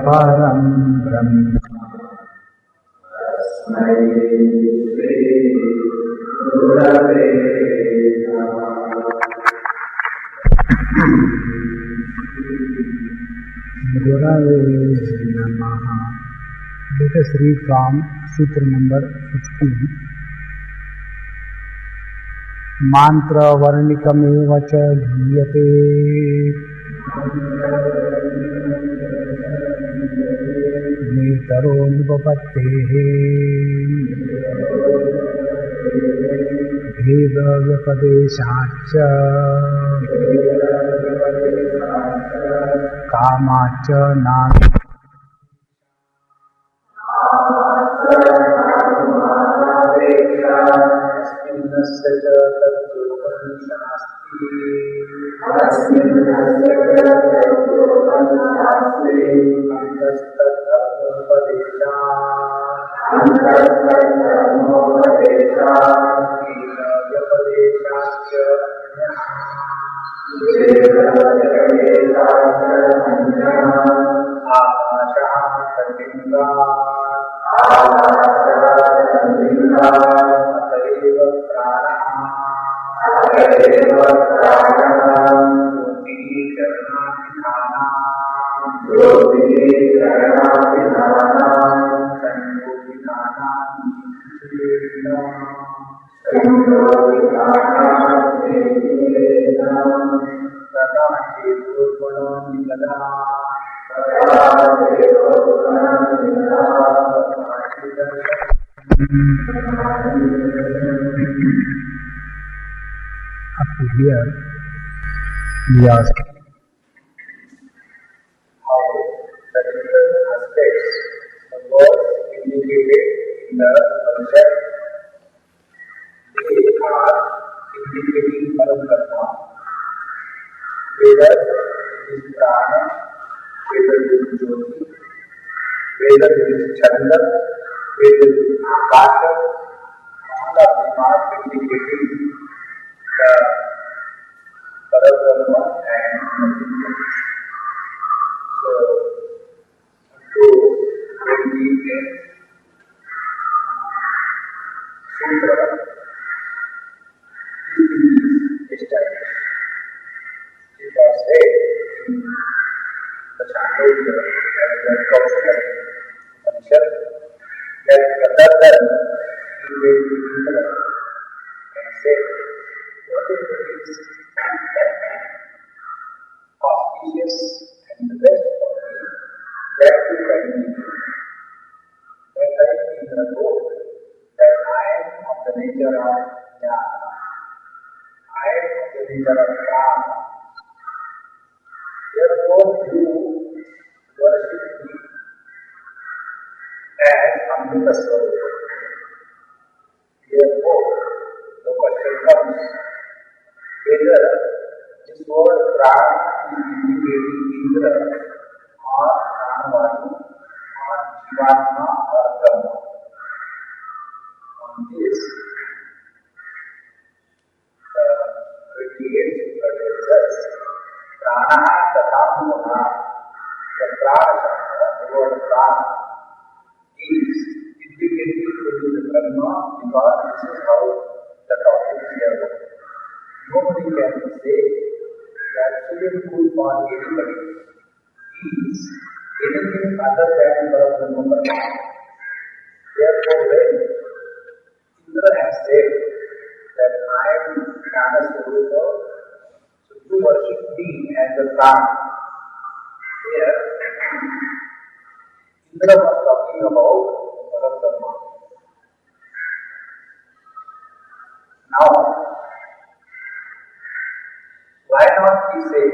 परं ब्रह्म Gurave Namaha. Let us read from Sutra number 15. Mantra varnikameva cha giyate netaro nupapattehe bheda vyapadeshacha kamacha nana Up to here, we ask how the different aspects of God indicated in the concept, they are indicating Parabrahma, whether it is Prana, whether it is Jyoti, whether it is Chanda, whether it is Akasha, all of them are indicating the Parabrahma and nothing else. So, to when we get Sutra, this is established. It was said in the Chandogya and the Kaushika Upanishad that rather than he went to Indra and said, whatever is auspicious and the best for me, that you can do. That I Indra told that I am of the nature of Jnana, I am of the nature of Prana. Therefore, you worship me as Amrita Swarupa. Therefore, the question comes whether this word Prana is indicating Indra or Pranavayu or Jivatma or Brahma. On this, the 28th Sutra tells us Prana Tatha Mona, the Prana Shakta, the word Prana, is indicating only the Brahma because this is how the topic is developed. Nobody can say the absolute good for anybody is anything other than Brahma. Therefore, when Indra has said that I am Jnana Swarupa, so you worship me as the Prana. Here, Indra was talking about Brahma. Now, why not we say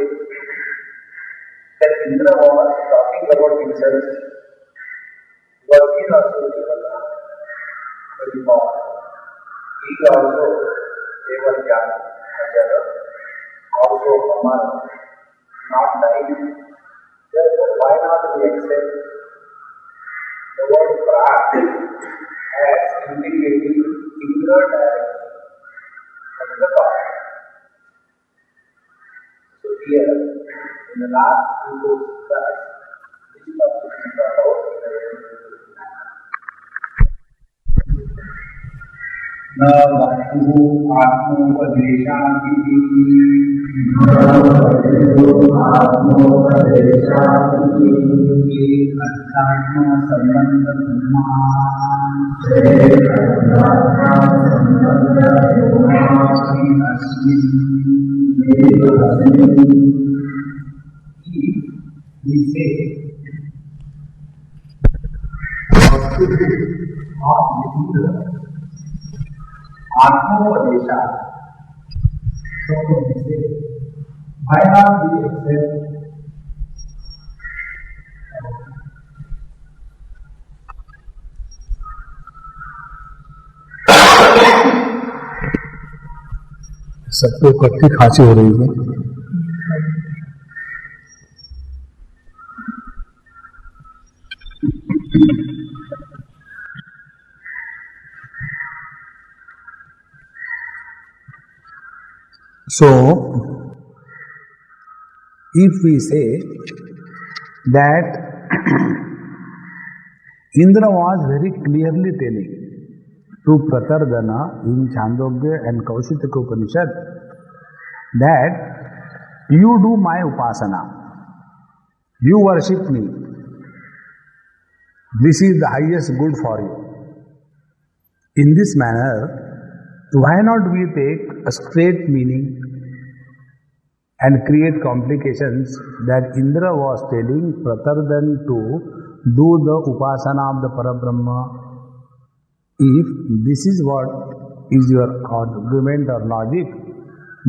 that Indra was talking about himself, was he also Devata, very powerful. He is also Devajan, Ajara, also Amar, not dying. Therefore, why not we accept the word Prat as indicating Indra directly as the power. So here, in the last few class, this topic is brought out in a very beautiful manner. न वस्तु आत्मोपदेशादिति अध्यात्म संबंध we say of Indra Atmopadesha. So we say, why not we accept सबको इकट्ठी खांसी हो रही है। So, if we say that Indra was very clearly telling to Pratardana in Chandogya and Kaushitaka Upanishad that you do my upasana, you worship me, this is the highest good for you. In this manner, why not we take a straight meaning and create complications that Indra was telling Pratardan to do the upasana of the Parabrahma? If this is what is your argument or logic,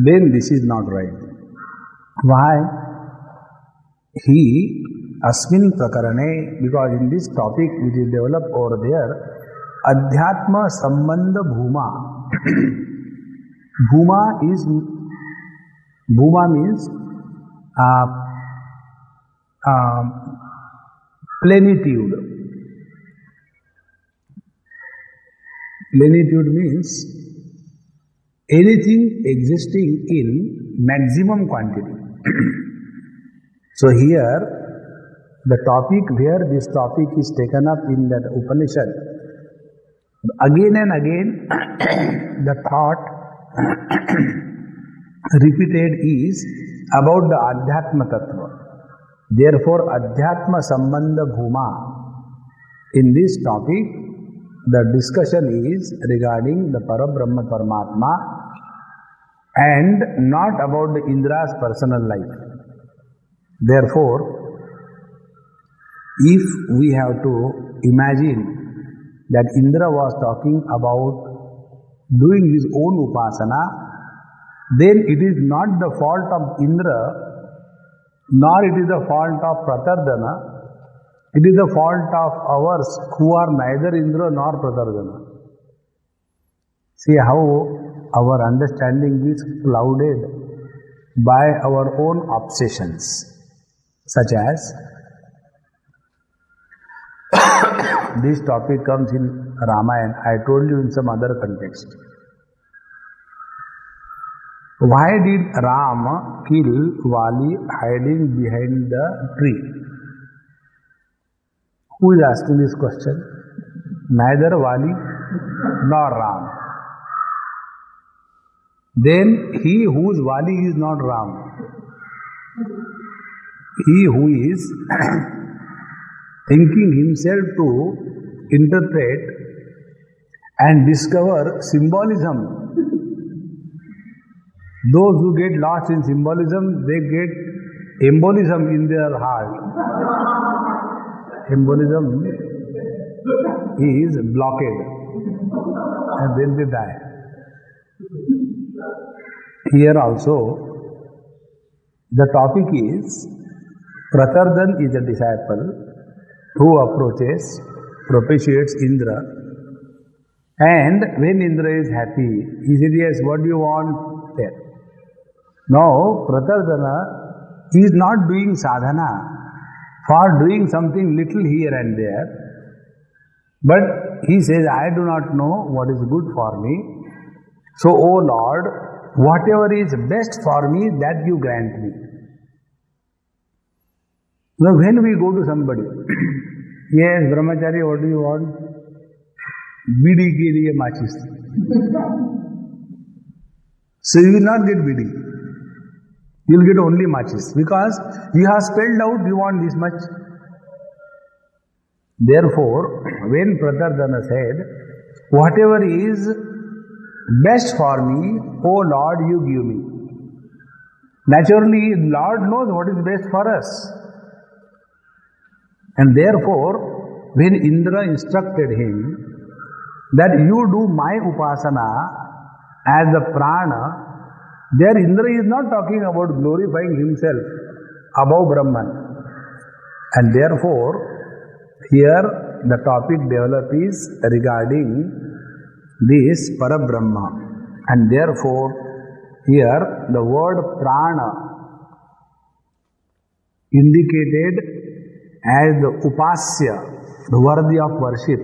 then this is not right. Why? He, Asmin Prakarane, because in this topic which is developed over there, Adhyatma Sambandha Bhuma. Bhuma means plenitude. Plenitude means anything existing in maximum quantity. So here, the topic where this topic is taken up in that Upanishad, again and again the thought repeated is about the Adhyatma Tattva. Therefore, Adhyatma Sambandha Bhuma. In this topic, the discussion is regarding the Parabrahma Paramatma and not about the Indra's personal life. Therefore, if we have to imagine that Indra was talking about doing his own upasana, then it is not the fault of Indra, nor it is the fault of Pratardana, it is the fault of ours who are neither Indra nor Pratardana. See how our understanding is clouded by our own obsessions, such as this topic comes in Ramayana. I told you in some other context. Why did Ram kill Vali hiding behind the tree? Who is asking this question? Neither Vali nor Ram. Then he whose Vali is not Ram. He who is thinking himself to interpret and discover symbolism. Those who get lost in symbolism, they get embolism in their heart. Embolism is blockade, and then they die. Here also, the topic is Pratardan is a disciple who approaches, propitiates Indra, and when Indra is happy, he said, yes, what do you want? There. Now, Pratardana is not doing sadhana for doing something little here and there, but he says, I do not know what is good for me. So, O Lord, whatever is best for me, that you grant me. Now, when we go to somebody, yes, Brahmachari, what do you want? Bidi ke liye machis. So you will not get bidi. You will get only machis because you have spelled out you want this much. Therefore, when Pratardana said, whatever is best for me, O Lord, you give me. Naturally, Lord knows what is best for us. And therefore, when Indra instructed him that you do my upasana as the prana, there Indra is not talking about glorifying himself above Brahman. And therefore, here the topic developed is regarding this Parabrahma. And therefore, here the word prana indicated as the upasya, the worthy of worship,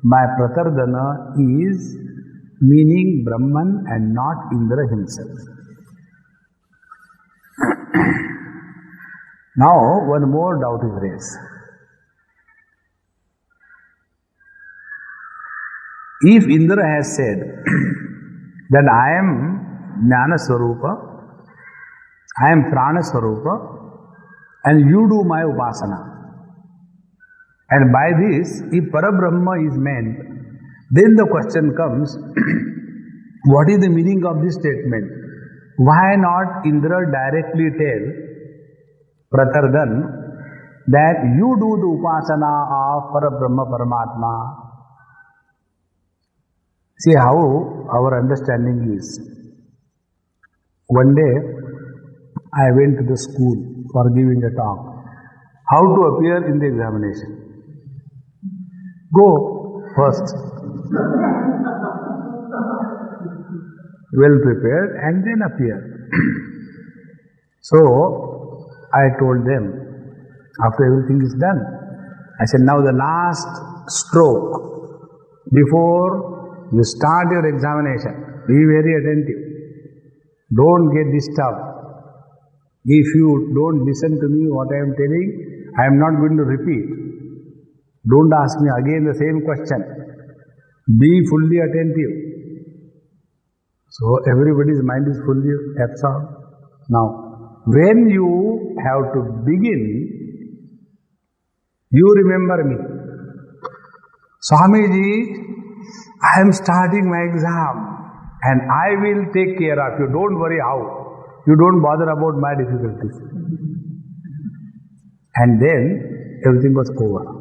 by Pratardana is meaning Brahman and not Indra himself. Now, one more doubt is raised. If Indra has said that I am Jnana Swarupa, I am Prana Swarupa, and you do my upasana, and by this, if Parabrahma is meant, then the question comes, what is the meaning of this statement? Why not Indra directly tell Pratardan that you do the upasana of Parabrahma Paramatma? See how our understanding is. One day, I went to the school for giving a talk. How to appear in the examination? Go first, well prepared, and then appear. So, I told them, after everything is done, I said, now the last stroke, before you start your examination, be very attentive. Don't get disturbed. If you don't listen to me what I am telling, I am not going to repeat. Don't ask me again the same question. Be fully attentive. So everybody's mind is fully absorbed. Now, when you have to begin, you remember me. Swamiji, I am starting my exam and I will take care of you. Don't worry how. You don't bother about my difficulties. And then everything was over.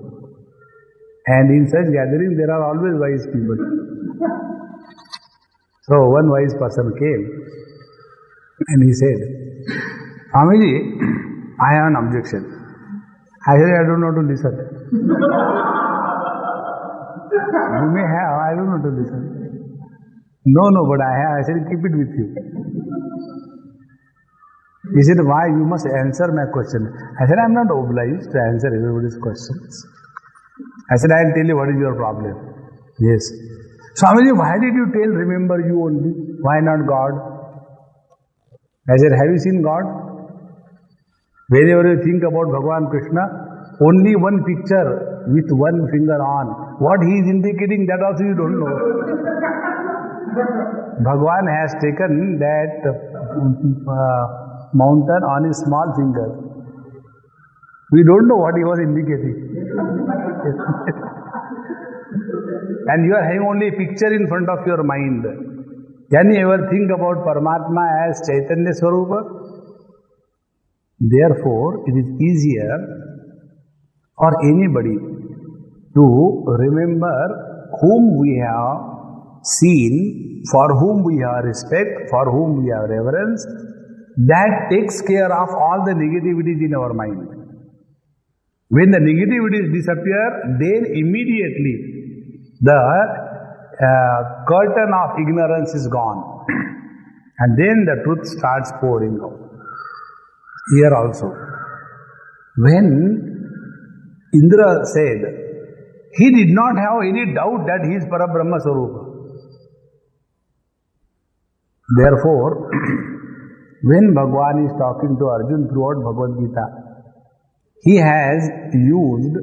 And in such gatherings, there are always wise people. So one wise person came and he said, Swamiji, I have an objection. I said, I don't know to listen. You may have, I don't know to listen. No, but I have. I said, keep it with you. He said, why? You must answer my question. I said, I am not obliged to answer everybody's questions. I said, I will tell you what is your problem. Yes. Swamiji, why did you tell remember you only? Why not God? I said, have you seen God? Whenever you think about Bhagavan Krishna, only one picture with one finger on. What he is indicating, that also you don't know. Bhagavan has taken that mountain on his small finger. We don't know what he was indicating. And you are having only a picture in front of your mind. Can you ever think about Paramatma as Chaitanya Swarupa? Therefore, it is easier for anybody to remember whom we have seen, for whom we have respect, for whom we have reverence. That takes care of all the negativities in our mind. When the negativities disappear, then immediately the curtain of ignorance is gone. And then the truth starts pouring out. Here also, when Indra said, he did not have any doubt that he is Parabrahma Swarupa. Therefore, when Bhagavan is talking to Arjuna throughout Bhagavad Gita, he has used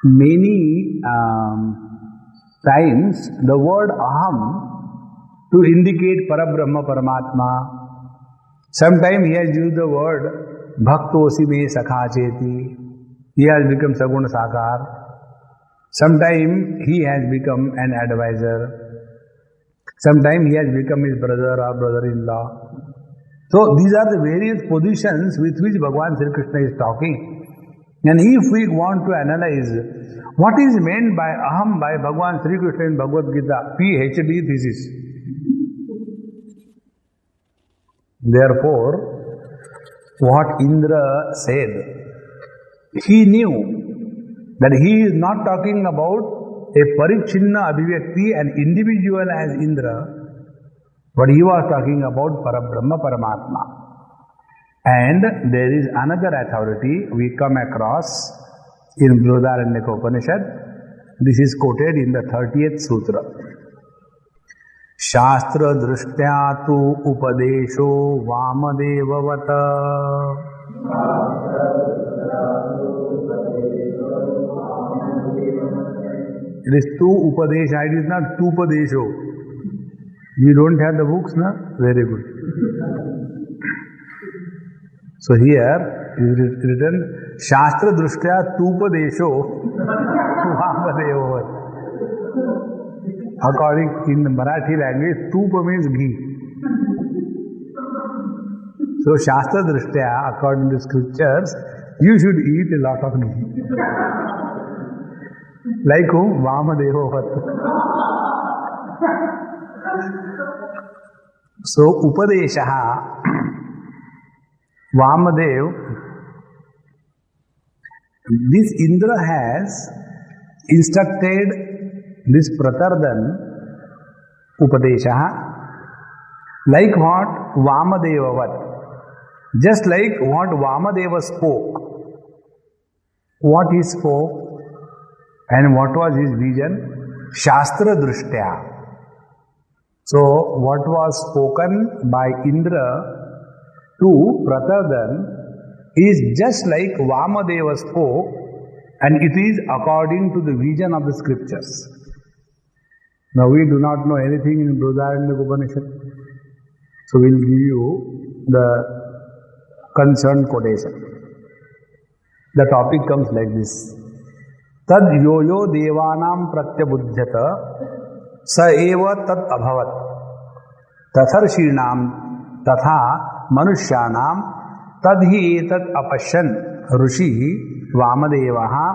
many times the word Aham to indicate Parabrahma Paramatma. Sometimes he has used the word Bhaktosi me sakha cheti. He has become Saguna Sakar. Sometimes he has become an advisor. Sometimes he has become his brother or brother-in-law. So these are the various positions with which Bhagavan Sri Krishna is talking. And if we want to analyze what is meant by Aham by Bhagavan Sri Krishna in Bhagavad Gita, PhD thesis. Therefore, what Indra said, he knew that he is not talking about a parichinna abhivyakti, an individual as Indra, but he was talking about Parabrahma Paramatma. And there is another authority we come across in Brihadaranyaka Upanishad. This is quoted in the 30th Sutra. Shastra drishtya tu upadesho vamadevavata. It is tu upadesha, it is not tu padesho. You don't have the books, na? Very good. So here is written Shastra drishtya tu upadesho vamadevavata. According in the Marathi language, tupa means ghee. So Shastra drishtya, according to scriptures, you should eat a lot of ghee. Like whom? Vamadeva. So Upadeshaha, Vamadev, this Indra has instructed this Pratardan Upadeshaha, like what Vamadevavat, just like what Vamadeva spoke. What he spoke and what was his vision? Shastra drishtya. So what was spoken by Indra to Pratardan is just like Vamadeva spoke, and it is according to the vision of the scriptures. Now we do not know anything in Brihadaranyaka Upanishad, so we will give you the concerned quotation. The topic comes like this: Tad yoyo devanam pratyabudhyata sa eva tad abhavat tatharshinam tatha manushyanam tad hi etat apashyan rushi Vamadevaha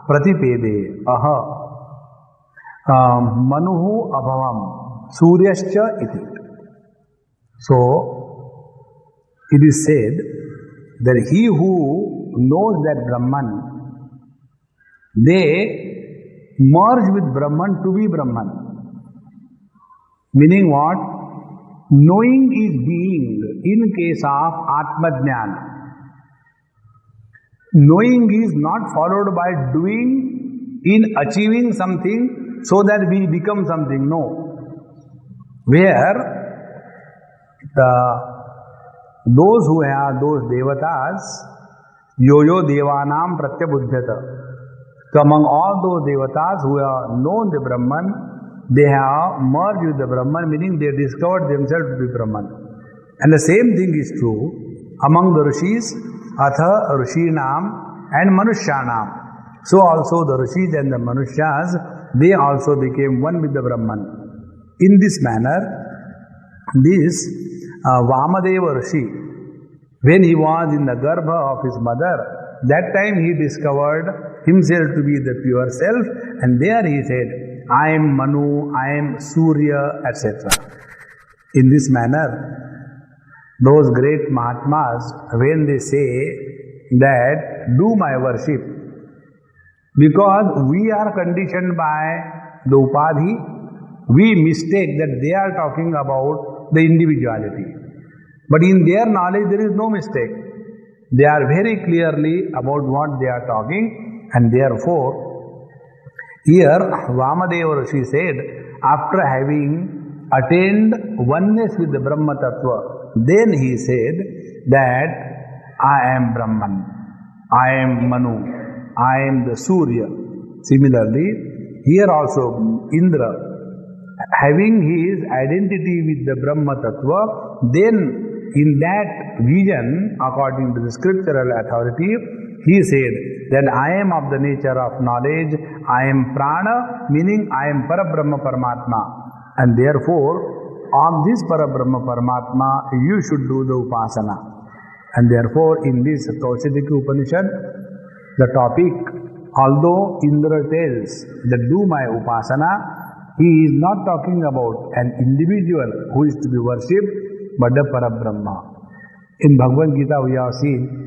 pratipede aha manuhu abhavam suryascha iti. So it is said that he who knows that Brahman, they merge with Brahman to be Brahman. Meaning what? Knowing is being in case of Atmajnana. Knowing is not followed by doing in achieving something so that we become something. No. Where those who have those devatas, yo-yo devanam pratyabudhyata. So among all those devatas who have known the Brahman, they have merged with the Brahman, meaning they discovered themselves to be Brahman. And the same thing is true among the rishis Atha Rishinam and Manushyanam. So also the Rishis and the Manushas, they also became one with the Brahman. In this manner, this Vamadeva Rishi, when he was in the Garbha of his mother, that time he discovered himself to be the pure self, and there he said, I am Manu, I am Surya, etc. In this manner, those great Mahatmas, when they say that, do my worship, because we are conditioned by the Upadhi, we mistake that they are talking about the individuality. But in their knowledge, there is no mistake. They are very clearly about what they are talking, and therefore, here Vamadeva Rishi said, after having attained oneness with the Brahma Tattva, then he said that I am Brahman, I am Manu, I am the Surya. Similarly, here also Indra, having his identity with the Brahma Tattva, then in that vision, according to the scriptural authority, he said that I am of the nature of knowledge, I am Prana, meaning I am Parabrahma Paramatma, and therefore on this Parabrahma Paramatma you should do the Upasana. And therefore in this Kaushadika Upanishad, the topic, although Indra tells that do my Upasana, he is not talking about an individual who is to be worshipped, but the Parabrahma. In Bhagavad Gita we have seen,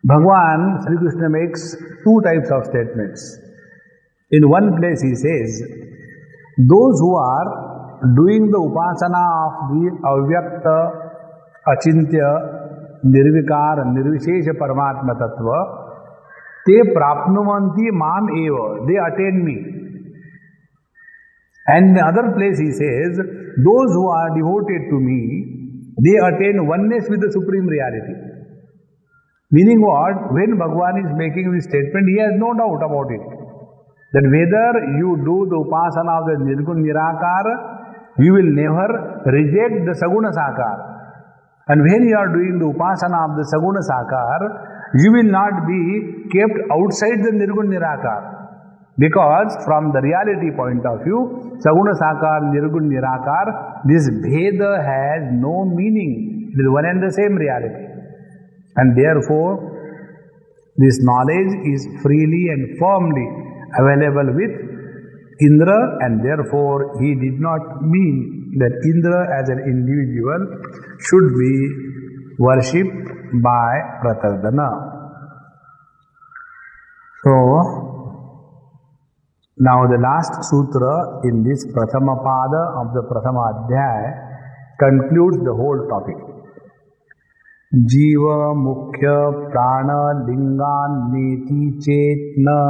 Bhagavan Sri Krishna makes two types of statements. In one place he says, those who are doing the Upasana of the Avyakta, Achintya, Nirvikar, Nirvishesha Paramatma Tattva, te prapnuvanti mam eva, they attain me. And in the other place he says, those who are devoted to me, they attain oneness with the Supreme Reality. Meaning what? When Bhagavan is making this statement, he has no doubt about it. That whether you do the Upasana of the Nirgun Nirakar, you will never reject the Saguna Sakar. And when you are doing the Upasana of the Saguna Sakar, you will not be kept outside the Nirgun Nirakar. Because from the reality point of view, Saguna Sakar, Nirgun Nirakar, this Bheda has no meaning. It is one and the same reality. And therefore, this knowledge is freely and firmly available with Indra, and therefore he did not mean that Indra as an individual should be worshipped by Pratardana. So, now the last sutra in this Prathama Pada of the Prathama Adhyaya concludes the whole topic. Jiva Mukhya Prana Lingan Neti Chetna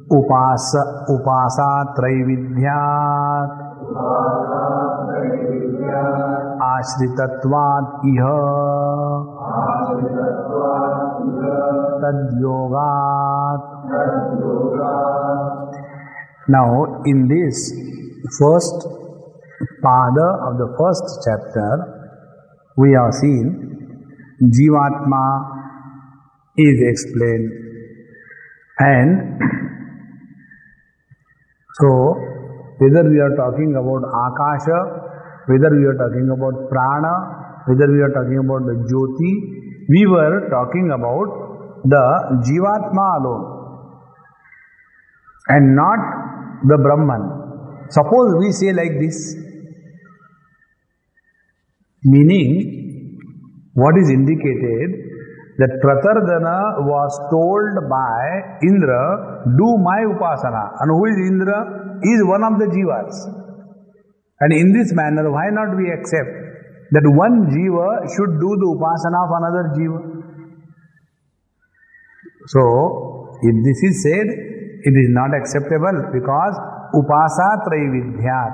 Upasa Traividhyat Ashritatvat Iha Tadyogat. Now, in this first pada of the first chapter, we have seen Jivatma is explained, and so whether we are talking about Akasha, whether we are talking about Prana, whether we are talking about the Jyoti, we were talking about the Jivatma alone and not the Brahman. Suppose we say like this, meaning what is indicated that Pratardana was told by Indra, do my Upasana. And who is Indra? He is one of the Jivas. And in this manner, why not we accept that one Jiva should do the Upasana of another Jiva? So, if this is said, it is not acceptable because Upasa Traividhyat.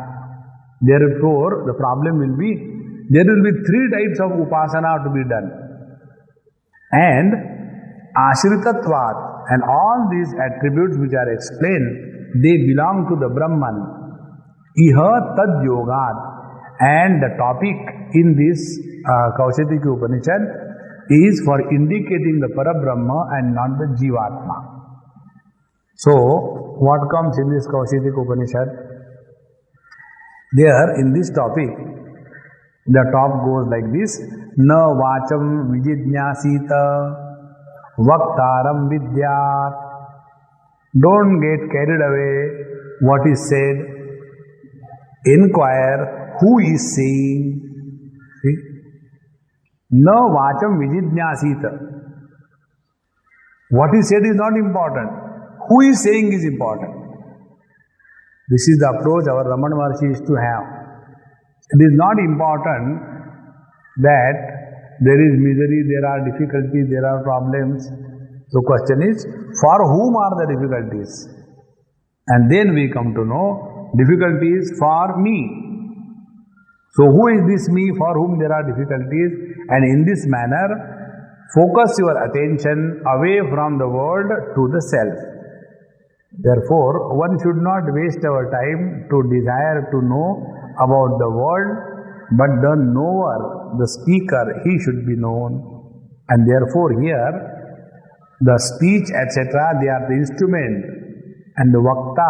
Therefore, the problem will be, there will be three types of Upasana to be done. And Ashritatvat, and all these attributes which are explained, they belong to the Brahman. Iha tad yogat. And the topic in this Kaushitiki Upanishad is for indicating the Parabrahma and not the Jivatma. So, what comes in this Kaushitiki Upanishad? There, in this topic, the top goes like this: Na vacham vijidnyasita vaktaram vidyat. Don't get carried away what is said. Inquire who is saying. See? Na vacham vijidnyasita. What is said is not important. Who is saying is important. This is the approach our Ramana Maharshi is to have. It is not important that there is misery, there are difficulties, there are problems. The question is, for whom are the difficulties? And then we come to know, difficulties for me. So who is this me for whom there are difficulties? And in this manner, focus your attention away from the world to the self. Therefore, one should not waste our time to desire to know about the world, but the knower, the speaker, he should be known. And therefore here, the speech, etc., they are the instrument, and the vakta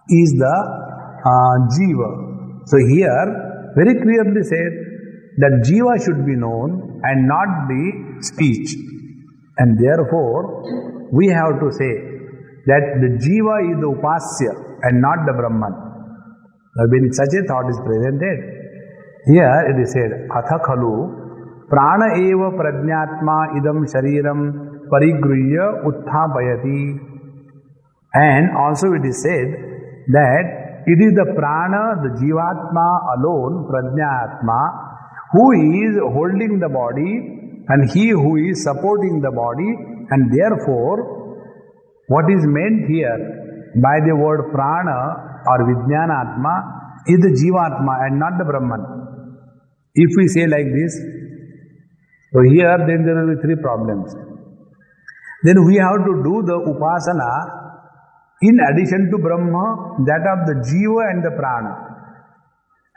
is the jiva. So here, very clearly said that jiva should be known and not the speech. And therefore, we have to say that the jiva is the upasya and not the Brahman. When such a thought is presented, here it is said, Atha khalu prana eva prajnatma idam shariram parigruhya utthapayati. And also it is said that it is the prana, the jivatma alone, prajnatma, who is holding the body and he who is supporting the body, and therefore what is meant here by the word prana or vijnanatma is the jivatma and not the Brahman. If we say like this, so here then there will be three problems. Then we have to do the upasana in addition to Brahma, that of the jiva and the prana.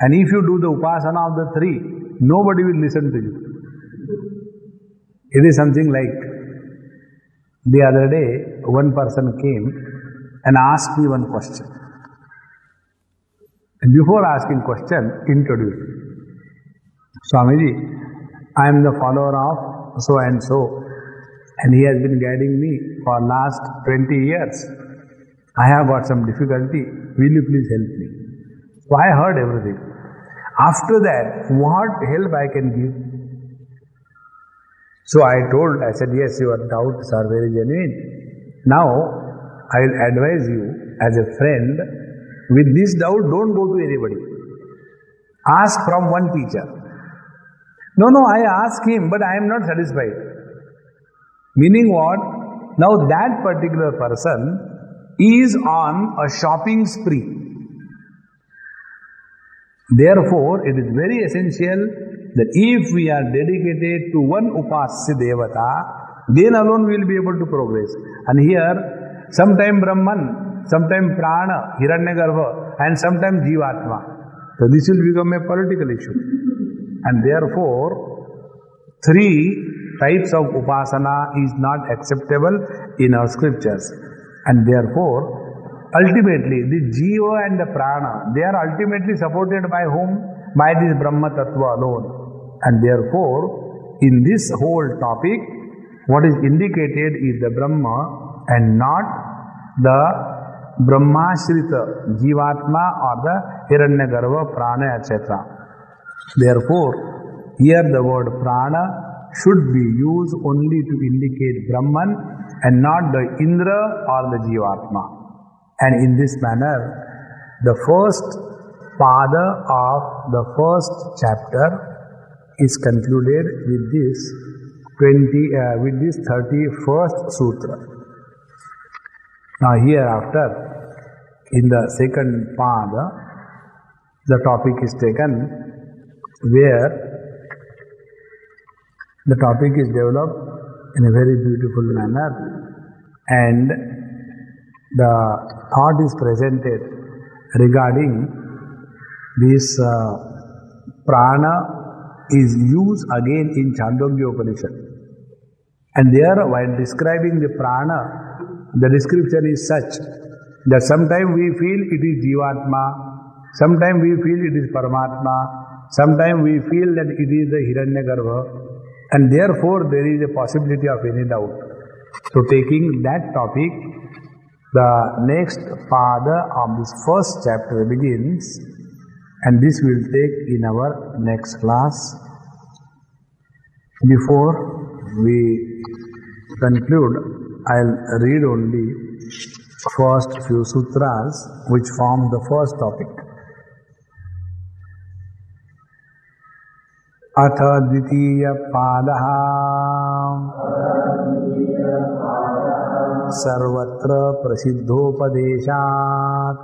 And if you do the upasana of the three, nobody will listen to you. It is something like, the other day, one person came and asked me one question. And before asking question, introduced me. Swamiji, I am the follower of so and so, and he has been guiding me for last 20 years. I have got some difficulty. Will you please help me? So I heard everything. After that, what help I can give? So I said, yes, your doubts are very genuine. Now, I will advise you as a friend, with this doubt, don't go to anybody. Ask from one teacher. No, I ask him, but I am not satisfied. Meaning what? Now that particular person is on a shopping spree. Therefore, it is very essential that if we are dedicated to one upasya devata, then alone we will be able to progress. And here, sometime Brahman, sometime Prana, Hiranyagarbha, and sometime Jivatma. So this will become a political issue. And therefore, three types of upasana is not acceptable in our scriptures. And therefore, ultimately, the jiva and the prana, they are ultimately supported by whom? By this Brahma Tattva alone. And therefore, in this whole topic, what is indicated is the Brahma and not the Brahmashrita, Jivatma or the Hiranyagarbha, Prana, etc. Therefore, here the word Prana should be used only to indicate Brahman and not the Indra or the Jivatma. And in this manner, the first pada of the first chapter is concluded with this 31st sutra. Now hereafter, in the second pada, the topic is taken where the topic is developed in a very beautiful manner and the thought is presented regarding this prana is used again in Chandogya Upanishad. And there, while describing the prana, the description is such that sometimes we feel it is Jivatma, sometimes we feel it is Paramatma, sometimes we feel that it is the Hiranyagarbha, and therefore there is a possibility of any doubt. So taking that topic, the next pada of this first chapter begins, and this will take in our next class. Before we conclude, I'll read only first few sutras which form the first topic. Atha dvitiya padaha sarvatra prasiddhopadeshat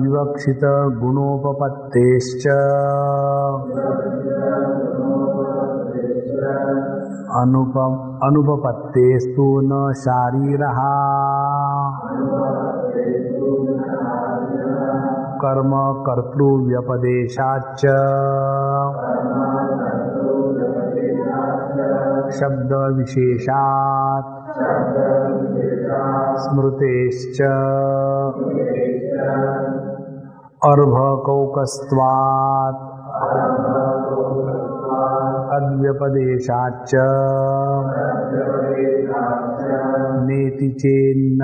vivakshita gunopapattescha अनुपपत्तेस्तु न शारीरः कर्म कर्तृव्यपदेशाच्च शब्द विशेषात् स्मृतेश्च अर्भकौकस्त्वात् अद्व्यपदेशाच्च नेति चेन्न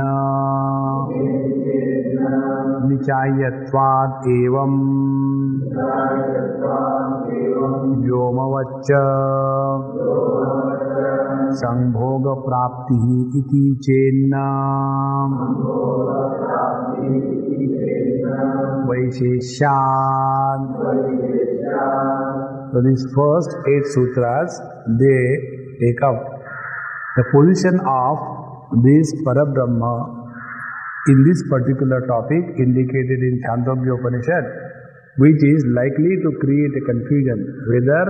निचायत्वात् एवं व्योमवच्च संभोग प्राप्तिः इति चेन्न वैशेष्यात्. So these first 8 sutras, they take up the position of this Parabrahma in this particular topic indicated in Chandogya Upanishad, which is likely to create a confusion whether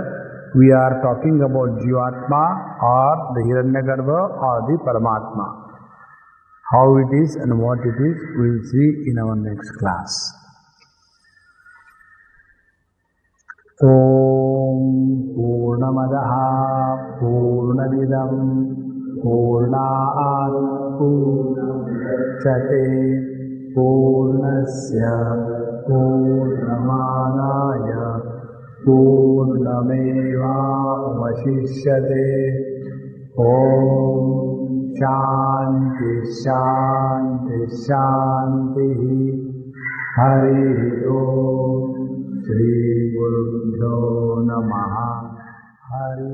we are talking about Jivatma or the Hiranyagarbha or the Paramatma. How it is and what it is, we will see in our next class. Om Purnamadaha Purnamidam Purnat Purnamudachyate Purnasya Purnamadaya Purnamevavashishyate. Om Shanti Shanti Shanti. Hari Om. Shri Gurubhyo Namaha. Hari